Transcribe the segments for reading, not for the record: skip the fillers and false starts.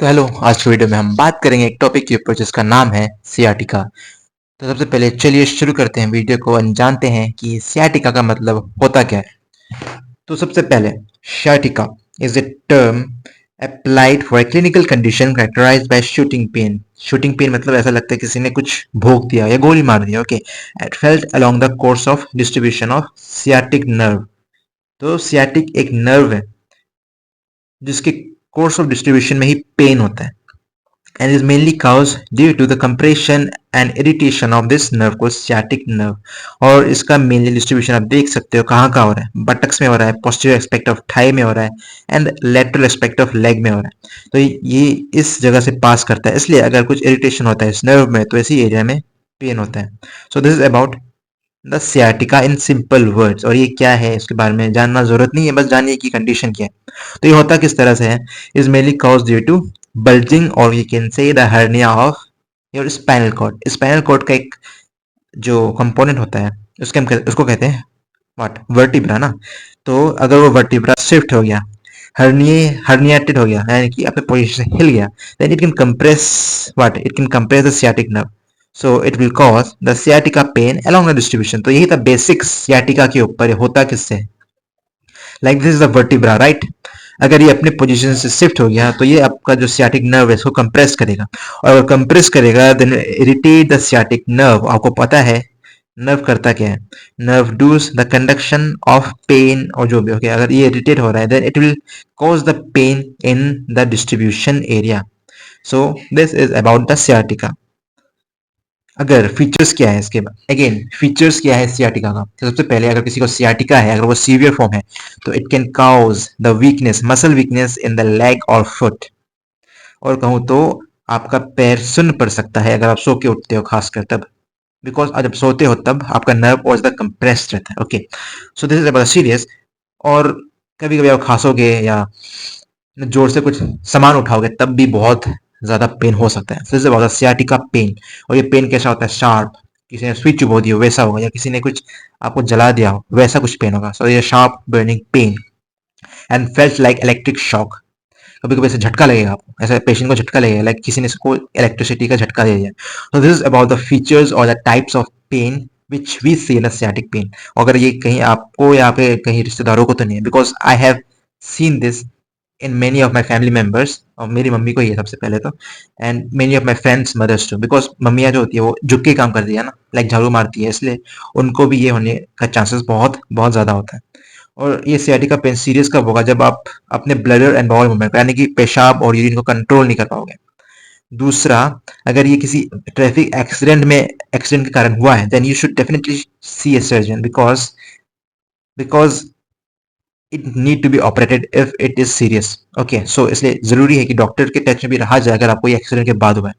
तो हेलो, आज की वीडियो में हम बात करेंगे एक टॉपिक के ऊपर जिसका नाम है सियाटिका। तो सबसे पहले चलिए शुरू करते हैं वीडियो को और जानते हैं कि सियाटिका का मतलब होता क्या है। तो सबसे पहले sciatica is a term applied for a clinical condition characterised by shooting pain. Shooting pain मतलब ऐसा लगता है किसी ने कुछ भोंक दिया या गोली मार दिया। Okay, it felt along the course of distribution of sciatic nerve. तो सियाटिक एक नर्व है जिसके कोर्स ऑफ डिस्ट्रीब्यूशन में ही पेन होता है and is mainly caused due to the compression and irritation of this nerve को sciatic nerve। और इसका मेनली डिस्ट्रीब्यूशन आप देख सकते हो कहाँ कहाँ हो रहा है। बटक्स में हो रहा है, posterior aspect ऑफ थाई में हो रहा है and lateral aspect of leg में हो रहा है। तो ये इस जगह से पास करता है, इसलिए अगर कुछ इरिटेशन होता है इस नर्व में तो इसी एरिया में पेन होता है। So this is about the sciatica in simple words. और ये क्या है इसके बारे में जानना जरूरत नहीं है, बस जानिए कि कंडीशन क्या है। तो ये होता किस तरह से है, is mainly cause due to bulging or you can say the hernia of your spinal cord। Spinal cord का एक जो कंपोनेंट होता है उसको कहते हैं व्हाट, वर्टिब्रा ना। तो अगर वो वर्टिब्रा शिफ्ट हो गया, हर्निएटेड हो गया, यानी कि अपने पोजीशन से हिल गया, then it can compress what, it can compress the sciatic nerve. So it will cause the sciatica pain along the distribution. तो यही था बेसिक सियाटिका के ऊपर होता किससे, like this is the vertebra right. अगर ये अपने पोजीशन से शिफ्ट हो गया तो ये आपका जो सियाटिक नर्व है इसको कंप्रेस करेगा, और अगर कंप्रेस करेगा then irritate the sciatic nerve. आपको पता है नर्व करता क्या है, nerve does the conduction of pain और जो भी हो गया, अगर ये इरिटेट हो रहा है then it will cause the pain in the distribution area. So this is about the sciatica. अगर फीचर्स क्या है इसके बाद, अगेन फीचर्स क्या है सियाटिका का, तो सबसे पहले अगर किसी को सियाटिका है, अगर वो सीवियर फॉर्म है तो it can cause the weakness, muscle weakness in the leg और फुट। और कहूँ तो आपका पैर सुन्न पड़ सकता है अगर आप सो के उठते हो, खासकर तब, बिकॉज जब सोते हो तब आपका नर्व और ज्यादा कंप्रेस्ड रहता है। Okay, so this is about serious. और कभी कभी आप खांसोगे या जोर से कुछ सामान उठाओगे तब भी बहुत ज्यादा पेन हो सकता है। सबसे ज्यादा सियाटिका पेन। और ये पेन कैसा होता है, शार्प, किसी ने स्विच चुभो दी हो वैसा होगा, या किसी ने कुछ आपको जला दिया हो वैसा कुछ पेन होगा। सो ये sharp burning pain and felt like electric shock. कभी कभी ऐसे झटका लगेगा आपको, ऐसे पेशेंट को झटका लगेगा लाइक किसी ने इसको इलेक्ट्रिसिटी का झटका दे दिया। तो this is about the features और the types of pain which we see in sciatic pain. अगर ये कहीं आपको या पे कहीं रिश्तेदारों को तो नहीं है, because I have seen this in many of my family members. और मेरी मम्मी को ही है सबसे पहले तो, and many of my friends mothers too, because मम्मियाँ जो होती है वो झुक के काम करती है ना, लाइक झाड़ू मारती है, इसलिए उनको भी ये होने का चांसेस बहुत बहुत ज्यादा होता है। और ये सियाटिका पेन सीरियस कब होगा, जब आप अपने ब्लडर एंड बाउल मूवमेंट यानी कि पेशाब और यूरिन को कंट्रोल नहीं कर पाओगे। दूसरा, अगर ये किसी ट्रैफिक एक्सीडेंट के कारण हुआ है then you should definitely see a surgeon, because it need to be operated if it is serious. Okay, so इसलिए जरूरी है कि डॉक्टर के टच में भी रहा जाए अगर आपको ये एक्सीडेंट के बाद हुआ है।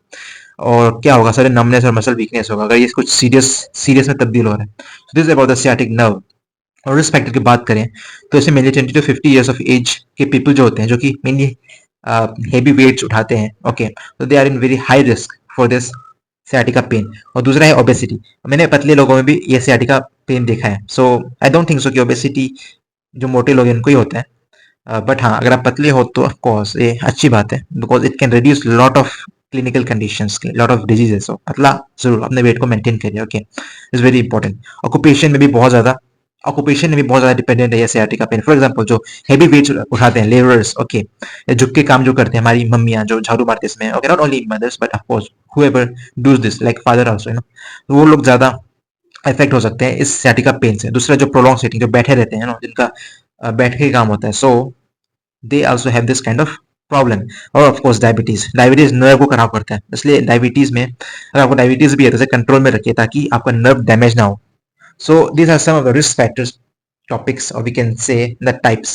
और क्या होगा, सारे नमनेस और मसल वीकनेस होगा अगर ये कुछ सीरियस में तब्दील हो रहा है। So this about the sciatic nerve. और रिस्क फैक्टर की बात करें तो इसे mainly 20 to 50 years of age के पीपल जो होते हैं, जो कि मेनली हेवी वेट्स उठाते हैं, ओके, तो they are in very high risk for this sciatica pain. और दूसरा है ओबेसिटी। मैंने पतले लोगों में भी ये सियाटिका पेन देखा है। सो आई डोंट थिंक सो कि ओबेसिटी जो मोटे लोग हैं उनको ही होता है, बट हाँ अगर आप पतले हो तो ऑफकोर्स ये अच्छी बात है, because it can reduce lot of clinical conditions, lot of diseases. हो पतला जरूर अपने वेट को मेंटेन करिए। Okay, is very important. Occupation में भी बहुत ज्यादा डिपेंडेंट है ये सियाटिका पेन। फॉर एग्जांपल जो हेवी वेट्स उठाते हैं, लेबरर्स, ओके, झुक के काम जो करते हैं, हमारी मम्मियां जो झाड़ू मारते हैं इसमें, okay, not only mothers but of course whoever does this like father also, you know, तो वो लोग ज्यादा इफेक्ट हो सकते हैं इस सियाटिका पेन से। दूसरा जो प्रोलॉन्ग सिटिंग, जो बैठे रहते हैं ना, जिनका बैठ के काम होता है, so they also have this kind of problem. और ऑफ कोर्स डायबिटीज नर्व को खराब करता है, इसलिए डायबिटीज में अगर आपको डायबिटीज भी है तो इसे कंट्रोल में रखिए ताकि आपका नर्व डैमेज ना हो। So these are some of the risk factors, topics, or we can say the types.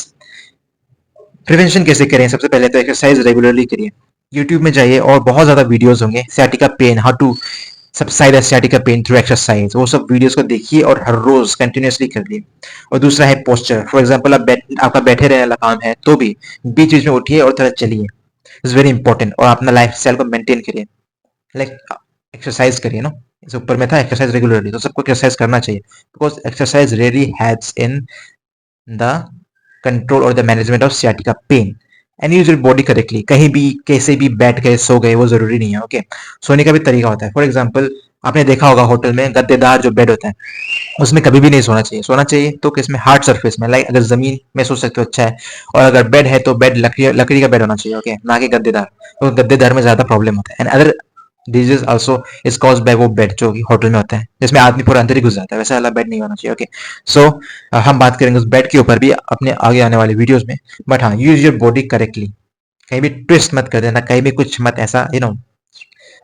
Prevention कैसे करें, सबसे पहले तो एक्सरसाइज रेगुलरली करिए। यूट्यूब में जाइए और बहुत ज्यादा वीडियोस होंगे, sciatica pain, how to subside sciatica pain through exercise, वो सब वीडियोस को देखिए और हर रोज कंटिन्यूअसली करिए। और दूसरा है पोस्चर। फॉर एग्जांपल आपका बैठे रहने वाला काम है तो भी बीच बीच में उठिए और थोड़ा चलिए, इट्स वेरी इंपॉर्टेंट। और अपना लाइफ स्टाइल को मेंटेन करिए, लाइक एक्सरसाइज करिए ना, इस ऊपर में था एक्सरसाइज रेगुलरली, तो सबको एक्सरसाइज करना चाहिए, because exercise really helps in the control और the management of sciatica pain. And use your body correctly. कहीं भी कैसे भी बैठ गए सो गए वो जरूरी नहीं है। ओके, सोने का भी तरीका होता है। फॉर एग्जाम्पल, आपने देखा होगा होटल में गद्देदार जो बेड होता है उसमें कभी भी नहीं सोना चाहिए। सोना चाहिए तो किसमें, हार्ड सरफेस में, लाइक अगर जमीन में सो सकते हो अच्छा है। और अगर बेड है तो बेड लकड़ी लकड़ी का बेड होना चाहिए। ओके, ना कि गद्देदार। तो गद्देदार में ज्यादा प्रॉब्लम होता है। And other disease also is caused by वो बेड जो कि होटल में होता है, जिसमें आदमी पूरा अंदर ही घुस जाता है। वैसा वाला बेड नहीं होना चाहिए। ओके, सो हम बात करेंगे उस बेड के ऊपर भी अपने आगे आने वाले वीडियोस में। बट हाँ, यूज योर बॉडी करेक्टली। कहीं भी ट्विस्ट मत कर देना, कहीं भी कुछ मत ऐसा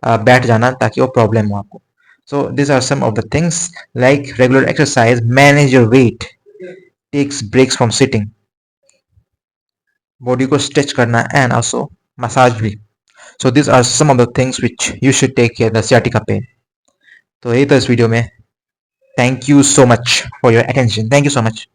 बैठ जाना ताकि वो प्रॉब्लम हो आपको। So these are some of the things like regular exercise, manage your weight, takes breaks from sitting, body को stretch करना and also massage भी। So these are some of the things which you should take care the sciatica pain। तो यही था इस video में। Thank you so much for your attention. Thank you so much.